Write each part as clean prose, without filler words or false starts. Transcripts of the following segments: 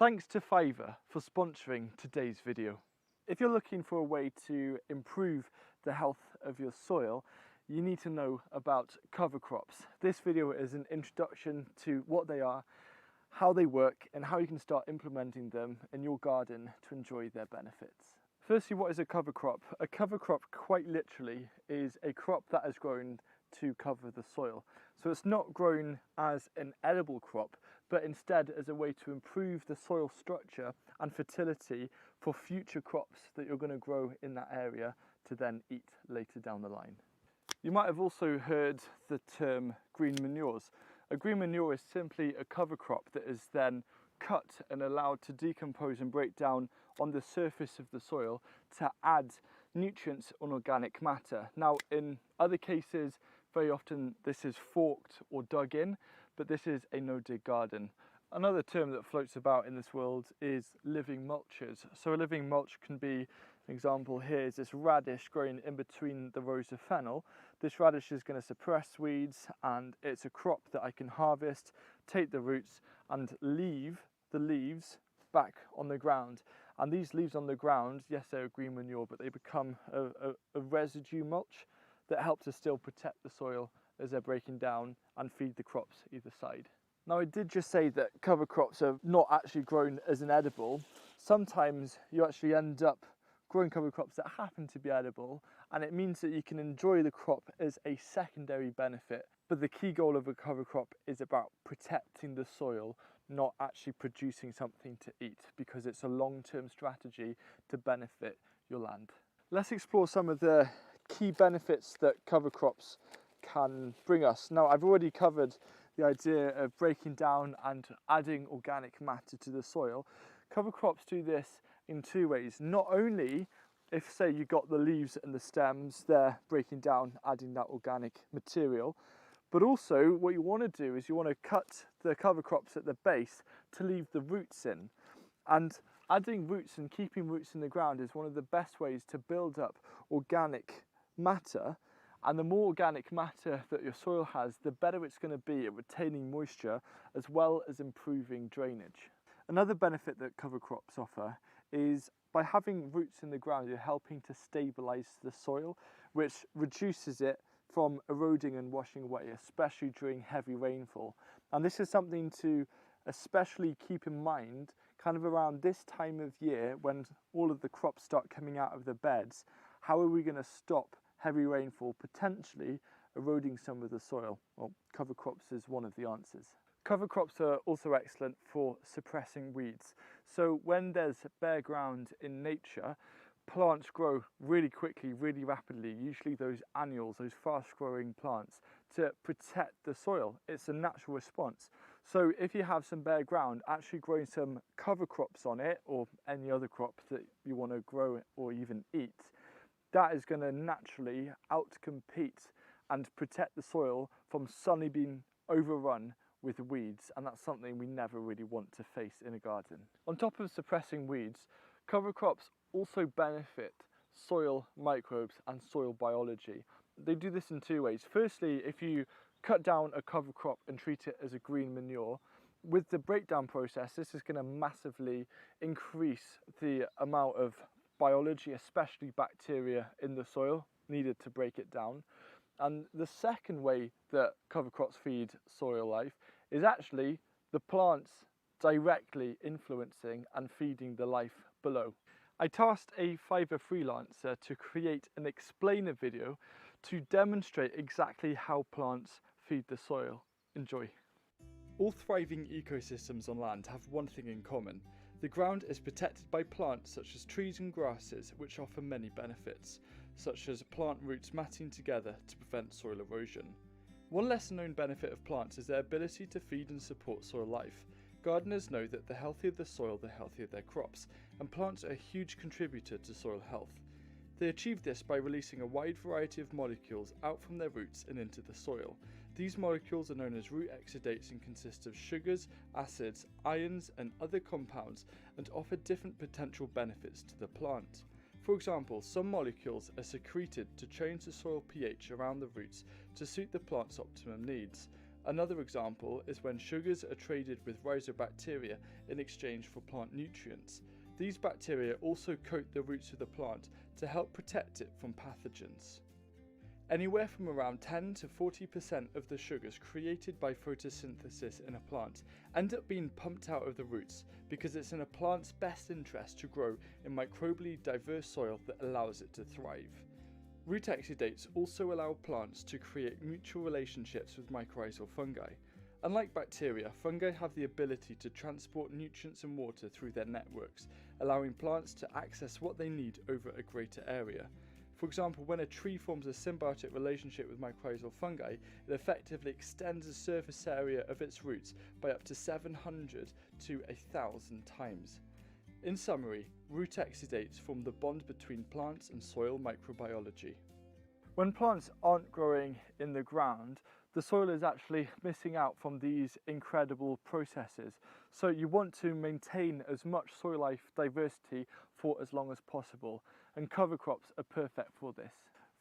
Thanks to Fiverr for sponsoring today's video. If you're looking for a way to improve the health of your soil, you need to know about cover crops. This video is an introduction to what they are, how they work, and how you can start implementing them in your garden to enjoy their benefits. Firstly, what is a cover crop? A cover crop, quite literally, is a crop that is grown to cover the soil. So it's not grown as an edible crop, but instead as a way to improve the soil structure and fertility for future crops that you're going to grow in that area to then eat later down the line. You might have also heard the term green manures. A green manure is simply a cover crop that is then cut and allowed to decompose and break down on the surface of the soil to add nutrients and organic matter. Now, in other cases, very often this is forked or dug in, but this is a no-dig garden. Another term that floats about in this world is living mulches. So a living mulch can be, an example here is this radish growing in between the rows of fennel. This radish is going to suppress weeds, and it's a crop that I can harvest, take the roots and leave the leaves back on the ground. And these leaves on the ground, yes, they're a green manure, but they become a residue mulch that helps to still protect the soil as they're breaking down and feed the crops either side. Now, I did just say that cover crops are not actually grown as an edible. Sometimes you actually end up growing cover crops that happen to be edible, and it means that you can enjoy the crop as a secondary benefit. But the key goal of a cover crop is about protecting the soil, not actually producing something to eat, because it's a long-term strategy to benefit your land. Let's explore some of the key benefits that cover crops can bring us. Now, I've already covered the idea of breaking down and adding organic matter to the soil. Cover crops do this in two ways. Not only if, say, you got the leaves and the stems, they're breaking down, adding that organic material, but also what you want to do is you want to cut the cover crops at the base to leave the roots in. And adding roots and keeping roots in the ground is one of the best ways to build up organic matter. And the more organic matter that your soil has, the better it's going to be at retaining moisture as well as improving drainage. Another benefit that cover crops offer is by having roots in the ground, you're helping to stabilise the soil, which reduces it from eroding and washing away, especially during heavy rainfall. And this is something to especially keep in mind kind of around this time of year when all of the crops start coming out of the beds. How are we going to stop heavy rainfall potentially eroding some of the soil? Well, cover crops is one of the answers. Cover crops are also excellent for suppressing weeds. So when there's bare ground in nature, plants grow really quickly, really rapidly, usually those annuals, those fast-growing plants, to protect the soil. It's a natural response. So if you have some bare ground, actually growing some cover crops on it, or any other crop that you want to grow or even eat, that is going to naturally outcompete and protect the soil from suddenly being overrun with weeds, and that's something we never really want to face in a garden. On top of suppressing weeds, cover crops also benefit soil microbes and soil biology. They do this in two ways. Firstly, if you cut down a cover crop and treat it as a green manure, with the breakdown process, this is going to massively increase the amount of biology, especially bacteria in the soil, needed to break it down. And the second way that cover crops feed soil life is actually the plants directly influencing and feeding the life below. I tasked a Fiverr freelancer to create an explainer video to demonstrate exactly how plants feed the soil. Enjoy. All thriving ecosystems on land have one thing in common. The ground is protected by plants such as trees and grasses, which offer many benefits, such as plant roots matting together to prevent soil erosion. One lesser known benefit of plants is their ability to feed and support soil life. Gardeners know that the healthier the soil, the healthier their crops, and plants are a huge contributor to soil health. They achieve this by releasing a wide variety of molecules out from their roots and into the soil. These molecules are known as root exudates and consist of sugars, acids, ions and other compounds, and offer different potential benefits to the plant. For example, some molecules are secreted to change the soil pH around the roots to suit the plant's optimum needs. Another example is when sugars are traded with rhizobacteria in exchange for plant nutrients. These bacteria also coat the roots of the plant to help protect it from pathogens. Anywhere from around 10 to 40% of the sugars created by photosynthesis in a plant end up being pumped out of the roots because it's in a plant's best interest to grow in microbially diverse soil that allows it to thrive. Root exudates also allow plants to create mutual relationships with mycorrhizal fungi. Unlike bacteria, fungi have the ability to transport nutrients and water through their networks, allowing plants to access what they need over a greater area. For example, when a tree forms a symbiotic relationship with mycorrhizal fungi, it effectively extends the surface area of its roots by up to 700 to 1,000 times. In summary, root exudates form the bond between plants and soil microbiology. When plants aren't growing in the ground, the soil is actually missing out from these incredible processes. So you want to maintain as much soil life diversity for as long as possible, and cover crops are perfect for this.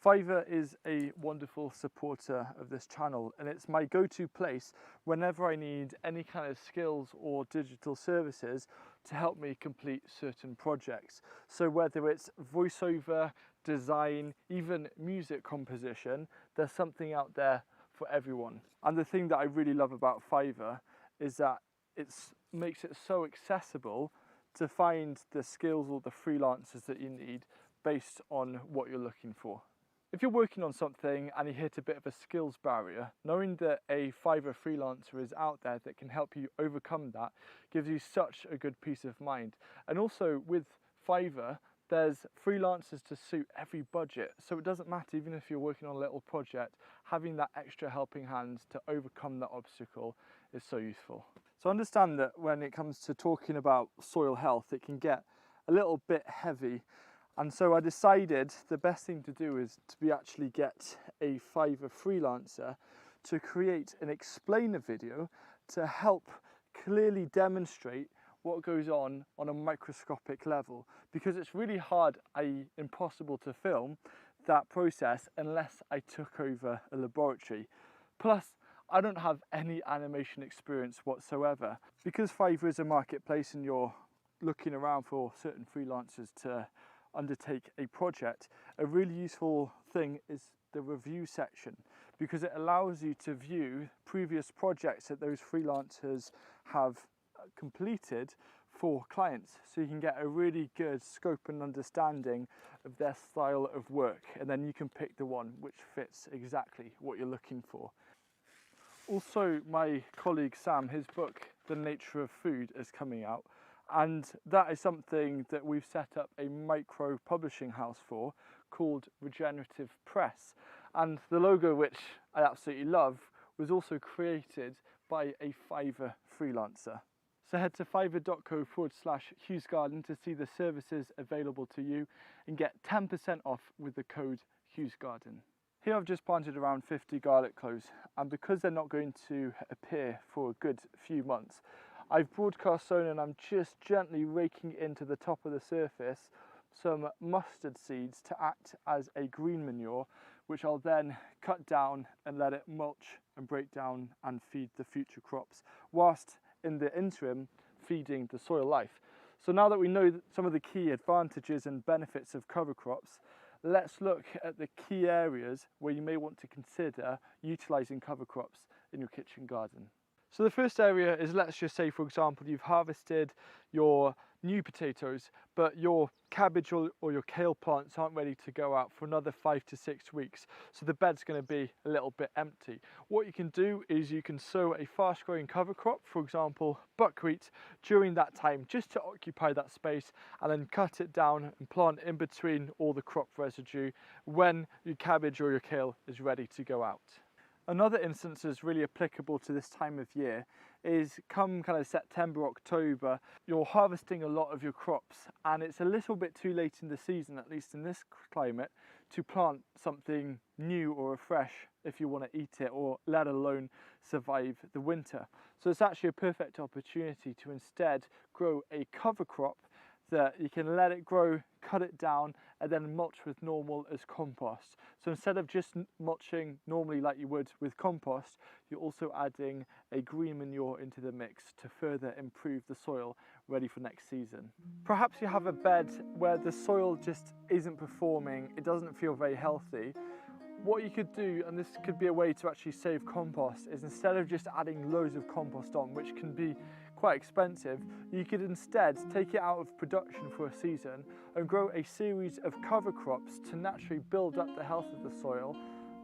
Fiverr is a wonderful supporter of this channel, and it's my go-to place whenever I need any kind of skills or digital services to help me complete certain projects. So whether it's voiceover, design, even music composition, there's something out there for everyone. And the thing that I really love about Fiverr is that it makes it so accessible to find the skills or the freelancers that you need based on what you're looking for. If you're working on something and you hit a bit of a skills barrier, knowing that a Fiverr freelancer is out there that can help you overcome that gives you such a good peace of mind. And also with Fiverr, there's freelancers to suit every budget. So it doesn't matter, even if you're working on a little project, having that extra helping hand to overcome that obstacle is so useful. So understand that when it comes to talking about soil health, it can get a little bit heavy. And so I decided the best thing to do is to actually get a Fiverr freelancer to create an explainer video to help clearly demonstrate what goes on a microscopic level, because it's really hard, impossible to film that process unless I took over a laboratory. Plus, I don't have any animation experience whatsoever. Because Fiverr is a marketplace and you're looking around for certain freelancers to undertake a project, a really useful thing is the review section, because it allows you to view previous projects that those freelancers have completed for clients, so you can get a really good scope and understanding of their style of work, and then you can pick the one which fits exactly what you're looking for. Also, my colleague Sam, his book The Nature of Food is coming out, and that is something that we've set up a micro publishing house for called Regenerative Press, and the logo, which I absolutely love, was also created by a Fiverr freelancer. So head to fiverr.co/HughesGarden to see the services available to you and get 10% off with the code HughesGarden. Here I've just planted around 50 garlic cloves, and because they're not going to appear for a good few months, I've broadcast sown and I'm just gently raking into the top of the surface some mustard seeds to act as a green manure, which I'll then cut down and let it mulch and break down and feed the future crops, whilst in the interim feeding the soil life. So now that we know some of the key advantages and benefits of cover crops, let's look at the key areas where you may want to consider utilising cover crops in your kitchen garden. So the first area is, let's just say, for example, you've harvested your new potatoes, but your cabbage or your kale plants aren't ready to go out for another 5 to 6 weeks. So the bed's going to be a little bit empty. What you can do is you can sow a fast growing cover crop, for example, buckwheat, during that time, just to occupy that space, and then cut it down and plant in between all the crop residue when your cabbage or your kale is ready to go out. Another instance that's really applicable to this time of year is come kind of September, October, you're harvesting a lot of your crops and it's a little bit too late in the season, at least in this climate, to plant something new or fresh if you want to eat it, or let alone survive the winter. So it's actually a perfect opportunity to instead grow a cover crop that you can let it grow, cut it down, and then mulch with normal as compost. So instead of just mulching normally like you would with compost, you're also adding a green manure into the mix to further improve the soil ready for next season. Perhaps you have a bed where the soil just isn't performing, it doesn't feel very healthy. What you could do, and this could be a way to actually save compost, is instead of just adding loads of compost on, which can be quite expensive, you could instead take it out of production for a season and grow a series of cover crops to naturally build up the health of the soil,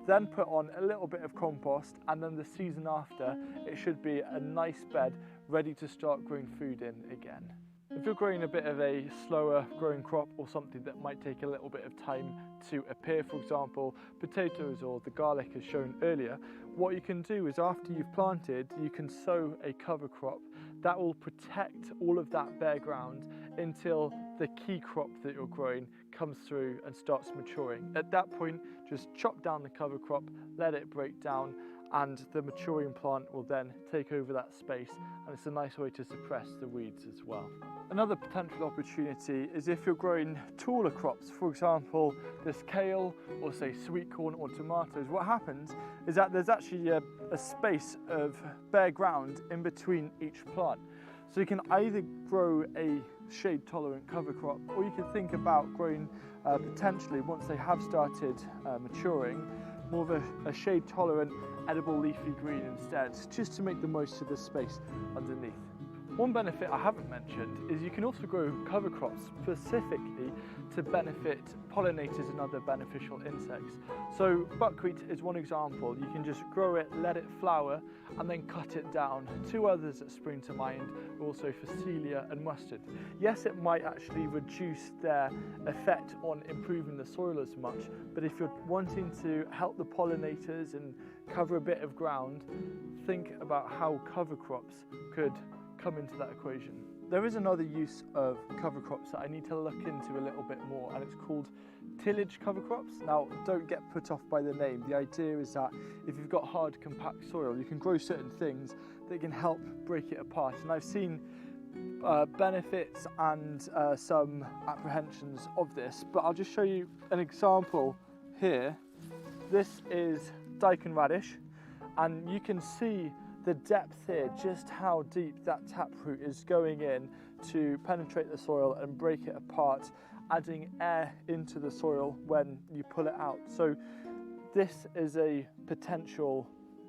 then put on a little bit of compost, and then the season after it should be a nice bed ready to start growing food in again. If you're growing a bit of a slower growing crop or something that might take a little bit of time to appear, for example potatoes or the garlic as shown earlier, what you can do is after you've planted, you can sow a cover crop that will protect all of that bare ground until the key crop that you're growing comes through and starts maturing. At that point, just chop down the cover crop, let it break down, and the maturing plant will then take over that space, and it's a nice way to suppress the weeds as well. Another potential opportunity is if you're growing taller crops, for example this kale or say sweet corn or tomatoes. What happens is that there's actually a space of bare ground in between each plant. So you can either grow a shade tolerant cover crop, or you can think about growing potentially, once they have started maturing, more of a shade tolerant edible leafy green instead, just to make the most of the space underneath. One benefit I haven't mentioned is you can also grow cover crops specifically to benefit pollinators and other beneficial insects. So buckwheat is one example. You can just grow it, let it flower, and then cut it down. Two others that spring to mind are also Phacelia and mustard. Yes, it might actually reduce their effect on improving the soil as much, but if you're wanting to help the pollinators and cover a bit of ground, think about how cover crops could come into that equation. There is another use of cover crops that I need to look into a little bit more, and it's called tillage cover crops. Now, don't get put off by the name. The idea is that if you've got hard, compact soil, you can grow certain things that can help break it apart. And I've seen benefits and some apprehensions of this, but I'll just show you an example here. This is daikon radish, and you can see the depth here, just how deep that taproot is going in to penetrate the soil and break it apart, adding air into the soil when you pull it out. So this is a potential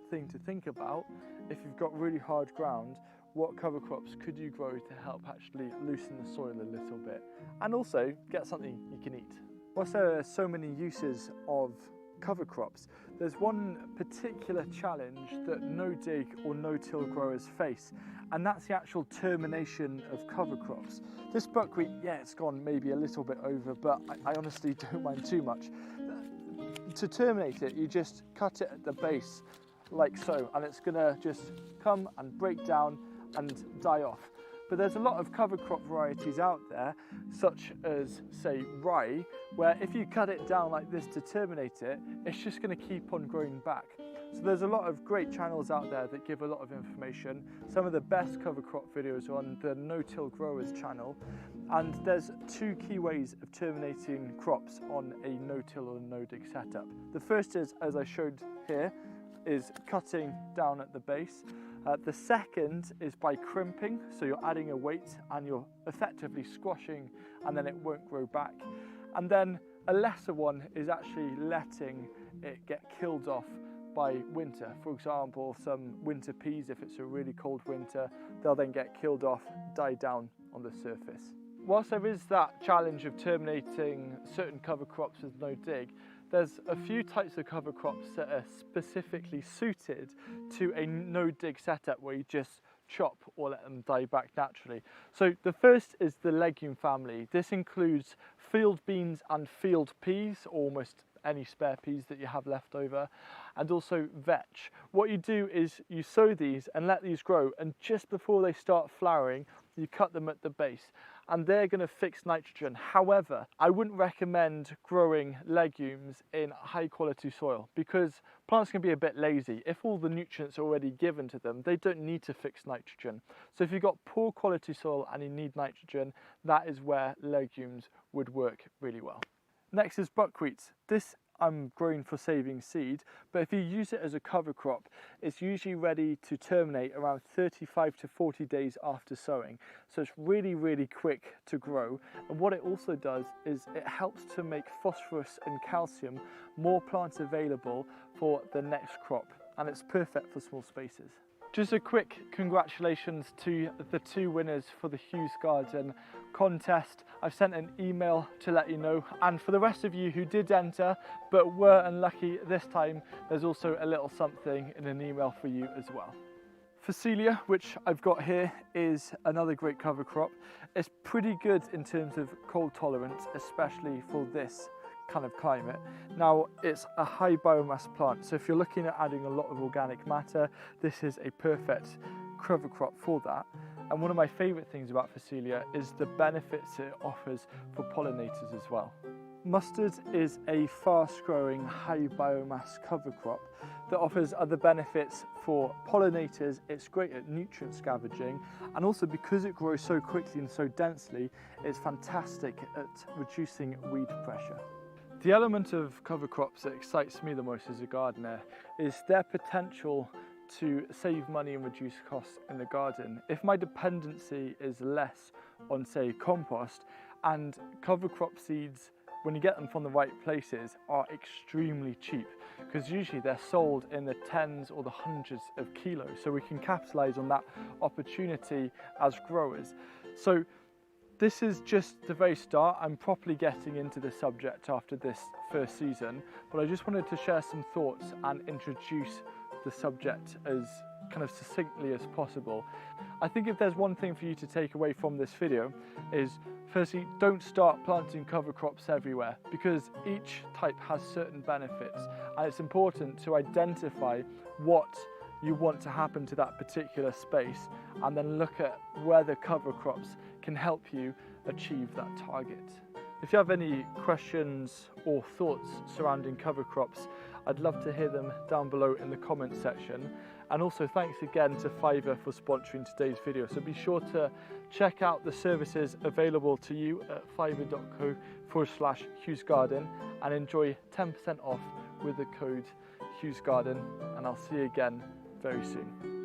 thing to think about. If you've got really hard ground, what cover crops could you grow to help actually loosen the soil a little bit and also get something you can eat? Whilst there are so many uses of cover crops, there's one particular challenge that no-dig or no-till growers face, and that's the actual termination of cover crops. This buckwheat, yeah, it's gone maybe a little bit over, but I honestly don't mind too much. To terminate it, you just cut it at the base like so, and it's gonna just come and break down and die off. But there's a lot of cover crop varieties out there, such as, say, rye, where if you cut it down like this to terminate it, it's just going to keep on growing back. So there's a lot of great channels out there that give a lot of information. Some of the best cover crop videos are on the No-Till Growers channel, and there's two key ways of terminating crops on a no-till or no-dig setup. The first is, as I showed here, is cutting down at the base. The second is by crimping, so you're adding a weight and you're effectively squashing, and then it won't grow back. And then a lesser one is actually letting it get killed off by winter. For example, some winter peas, if it's a really cold winter, they'll then get killed off, die down on the surface. Whilst there is that challenge of terminating certain cover crops with no dig, there's a few types of cover crops that are specifically suited to a no-dig setup where you just chop or let them die back naturally. So the first is the legume family. This includes field beans and field peas, almost any spare peas that you have left over, and also vetch. What you do is you sow these and let these grow, and just before they start flowering, you cut them at the base, and they're going to fix nitrogen. However, I wouldn't recommend growing legumes in high quality soil because plants can be a bit lazy. If all the nutrients are already given to them, they don't need to fix nitrogen. So if you've got poor quality soil and you need nitrogen, that is where legumes would work really well. Next is buckwheat. This I'm growing for saving seed, but if you use it as a cover crop, it's usually ready to terminate around 35 to 40 days after sowing. So it's really, really quick to grow. And what it also does is it helps to make phosphorus and calcium more plant available for the next crop. And it's perfect for small spaces. Just a quick congratulations to the 2 winners for the Hughes Garden contest. I've sent an email to let you know, and for the rest of you who did enter but were unlucky this time, there's also a little something in an email for you as well. Phacelia, which I've got here, is another great cover crop. It's pretty good in terms of cold tolerance, especially for this kind of climate. Now, it's a high biomass plant, so if you're looking at adding a lot of organic matter, this is a perfect cover crop for that. And one of my favourite things about Phacelia is the benefits it offers for pollinators as well. Mustard is a fast-growing, high biomass cover crop that offers other benefits for pollinators. It's great at nutrient scavenging, and also because it grows so quickly and so densely, it's fantastic at reducing weed pressure. The element of cover crops that excites me the most as a gardener is their potential to save money and reduce costs in the garden. If my dependency is less on, say, compost, and cover crop seeds, when you get them from the right places, are extremely cheap, because usually they're sold in the tens or the hundreds of kilos, so we can capitalize on that opportunity as growers. So this is just the very start. I'm properly getting into the subject after this first season, but I just wanted to share some thoughts and introduce the subject as kind of succinctly as possible. I think if there's one thing for you to take away from this video is, firstly, don't start planting cover crops everywhere, because each type has certain benefits, and it's important to identify what you want to happen to that particular space and then look at where the cover crops can help you achieve that target. If you have any questions or thoughts surrounding cover crops, I'd love to hear them down below in the comments section. And also thanks again to Fiverr for sponsoring today's video. So be sure to check out the services available to you at fiverr.co/HughesGarden and enjoy 10% off with the code HughesGarden. And I'll see you again very soon.